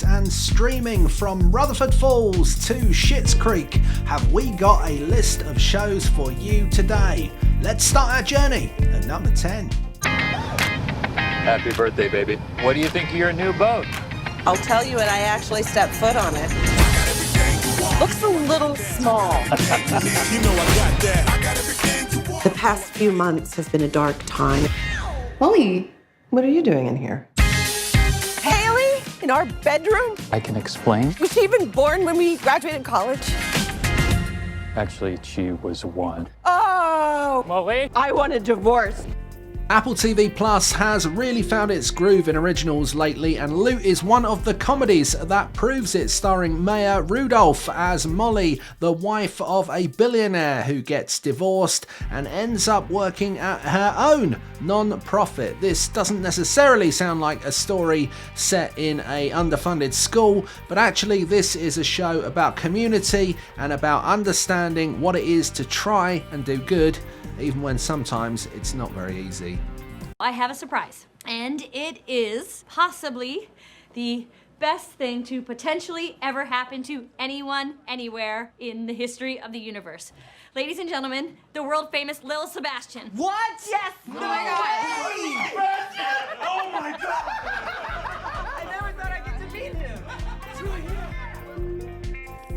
And streaming from Rutherford Falls to Schitt's Creek, have we got a list of shows for you today. Let's start our journey at number 10. Happy birthday, baby. What do you think of your new boat? I'll tell you when I actually step foot on it. Looks a little small. The past few months have been a dark time. Molly, what are you doing in here? Haley, in our bedroom? I can explain. Was she even born when we graduated college? Actually, she was one. Oh! Molly? I want a divorce. Apple TV Plus has really found its groove in originals lately, and Loot is one of the comedies that proves it, starring Maya Rudolph as Molly, the wife of a billionaire who gets divorced and ends up working at her own non-profit. This doesn't necessarily sound like a story set in a underfunded school, but actually this is a show about community and about understanding what it is to try and do good, even when sometimes it's not very easy. I have a surprise, and it is possibly the best thing to potentially ever happen to anyone, anywhere in the history of the universe. Ladies and gentlemen, the world famous Lil Sebastian. What? Yes! Oh my God! Oh my God! I never thought I'd get to meet him.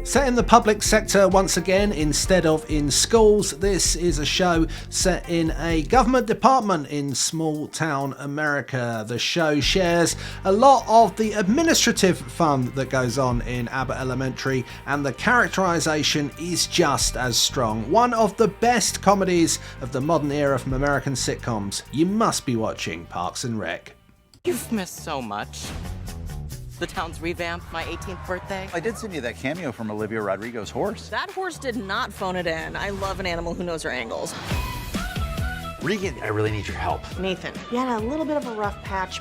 Set in the public sector once again instead of in schools, this is a show set in a government department in small town America. The show shares a lot of the administrative fun that goes on in Abbott Elementary, and the characterization is just as strong. One of the best comedies of the modern era from American sitcoms. You must be watching Parks and Rec. You've missed so much. The town's revamped, my 18th birthday. I did send you that cameo from Olivia Rodrigo's horse. That horse did not phone it in. I love an animal who knows her angles. Regan, I really need your help. Nathan, you had a little bit of a rough patch.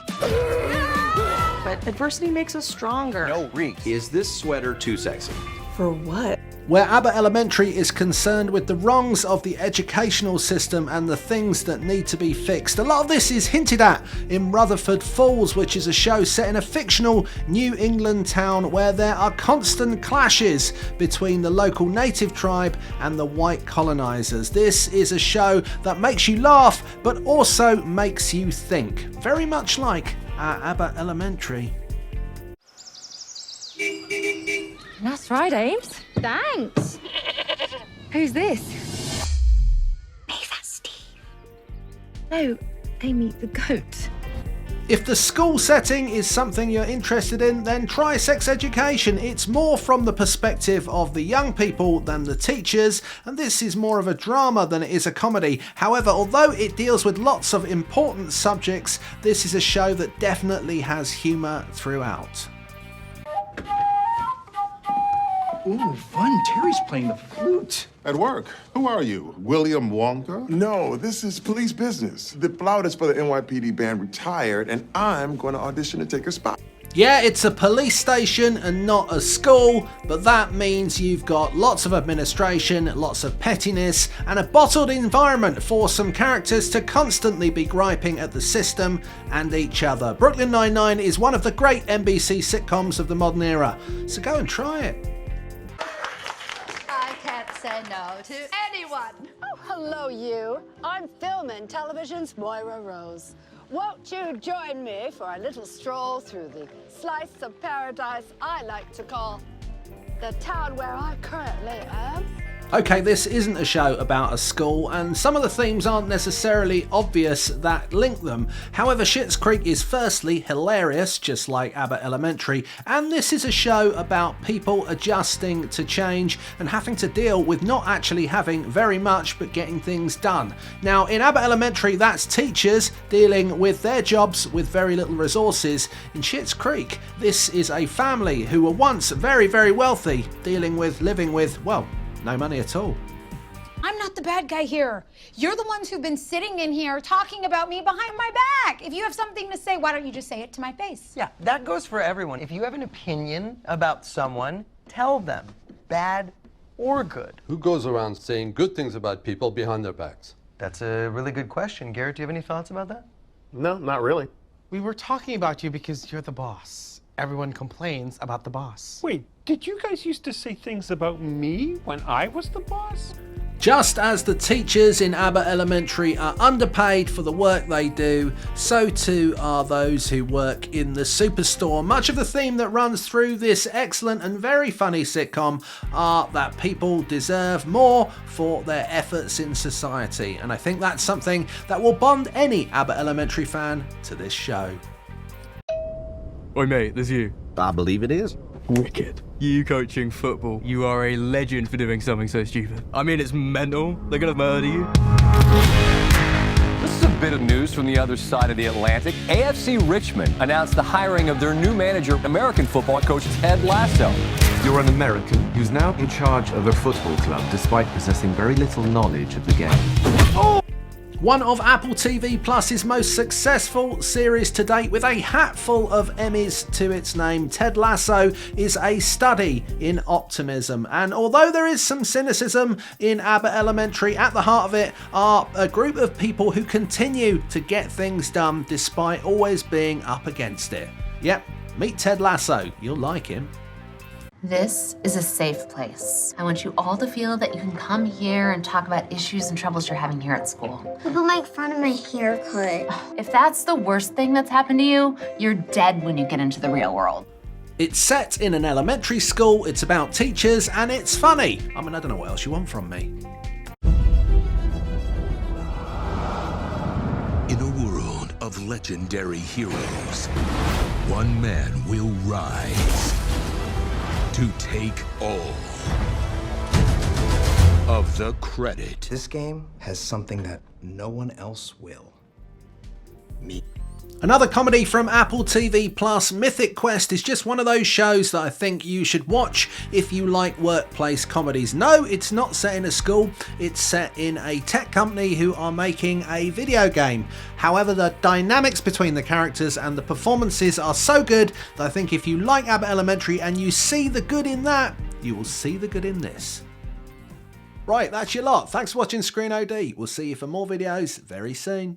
But adversity makes us stronger. No, Reek. Is this sweater too sexy? For what? Where Abbott Elementary is concerned with the wrongs of the educational system and the things that need to be fixed. A lot of this is hinted at in Rutherford Falls, which is a show set in a fictional New England town where there are constant clashes between the local native tribe and the white colonizers. This is a show that makes you laugh but also makes you think, very much like our Abbott Elementary. Nice ride, Ames. Thanks. Who's this? Hey, that's Steve. No, Amy the goat. If the school setting is something you're interested in, then try Sex Education. It's more from the perspective of the young people than the teachers, and this is more of a drama than it is a comedy. However, although it deals with lots of important subjects, this is a show that definitely has humour throughout. Ooh, fun. Terry's playing the flute. At work. Who are you? William Wonka? No, this is police business. The flautist for the NYPD band retired, and I'm going to audition to take her spot. Yeah, it's a police station and not a school, but that means you've got lots of administration, lots of pettiness, and a bottled environment for some characters to constantly be griping at the system and each other. Brooklyn Nine-Nine is one of the great NBC sitcoms of the modern era, so go and try it. I can't say no to anyone. Oh, hello, you. I'm film and television's Moira Rose. Won't you join me for a little stroll through the slice of paradise I like to call the town where I currently am? Okay, this isn't a show about a school, and some of the themes aren't necessarily obvious that link them. However, Schitt's Creek is firstly hilarious, just like Abbott Elementary, and this is a show about people adjusting to change and having to deal with not actually having very much but getting things done. Now, in Abbott Elementary, that's teachers dealing with their jobs with very little resources. In Schitt's Creek, this is a family who were once very, very wealthy, dealing with living with, well, no money at all. I'm not the bad guy here. You're the ones who've been sitting in here talking about me behind my back. If you have something to say, why don't you just say it to my face? Yeah, that goes for everyone. If you have an opinion about someone, tell them, bad or good. Who goes around saying good things about people behind their backs? That's a really good question. Garrett, do you have any thoughts about that? No, not really. We were talking about you because you're the boss. everyone complains about the boss. Wait, did you guys used to say things about me when I was the boss? Just as the teachers in Abbott Elementary are underpaid for the work they do, so too are those who work in the Superstore. Much of the theme that runs through this excellent and very funny sitcom are that people deserve more for their efforts in society. And I think that's something that will bond any Abbott Elementary fan to this show. Oi mate, there's you. I believe it is. Wicked. You coaching football. You are a legend for doing something so stupid. I mean, it's mental. They're gonna murder you. This is a bit of news from the other side of the Atlantic. AFC Richmond announced the hiring of their new manager, American football coach Ted Lasso. You're an American who's now in charge of a football club despite possessing very little knowledge of the game. Oh! One of Apple TV Plus's most successful series to date, with a hatful of Emmys to its name, Ted Lasso is a study in optimism. And although there is some cynicism in Abbott Elementary, at the heart of it are a group of people who continue to get things done despite always being up against it. Yep, meet Ted Lasso, you'll like him. This is a safe place. I want you all to feel that you can come here and talk about issues and troubles you're having here at school. People make fun of my haircut. If that's the worst thing that's happened to you, you're dead when you get into the real world. It's set in an elementary school, it's about teachers, and it's funny. I mean, I don't know what else you want from me. In a world of legendary heroes, one man will rise to take all of the credit. This game has something that no one else will. Me. Another comedy from Apple TV Plus, Mythic Quest, is just one of those shows that I think you should watch if you like workplace comedies. No, it's not set in a school, it's set in a tech company who are making a video game. However, the dynamics between the characters and the performances are so good that I think if you like Abbott Elementary and you see the good in that, you will see the good in this. Right, that's your lot. Thanks for watching Screen OD. We'll see you for more videos very soon.